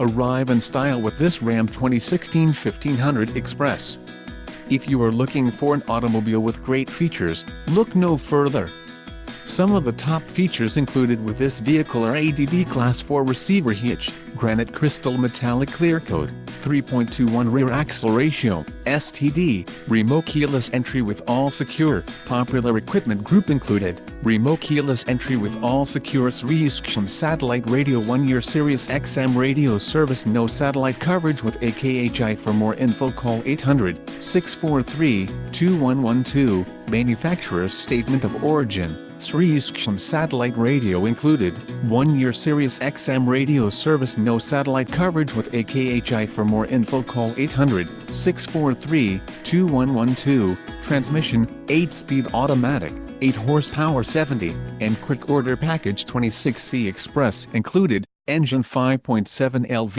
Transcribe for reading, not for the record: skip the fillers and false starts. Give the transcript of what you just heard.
Arrive in style with this Ram 2016 1500 Express. If you are looking for an automobile with great features, look no further. Some of the top features included with this vehicle are ADD Class 4 receiver hitch, granite crystal metallic clear coat, 3.21 rear axle ratio, STD, remote keyless entry with all secure, popular equipment group included, remote keyless entry with all secure Sirius satellite radio 1-year Sirius XM radio service, no satellite coverage with AKHI. For more info call 800-643-2112, manufacturer's statement of origin. Sirius satellite radio included, 1-year Sirius XM radio service, no satellite coverage with AKHI. For more info call 800-643-2112, transmission, 8-speed automatic, 8 horsepower 70, and quick order package 26C Express included, engine 5.7 LV.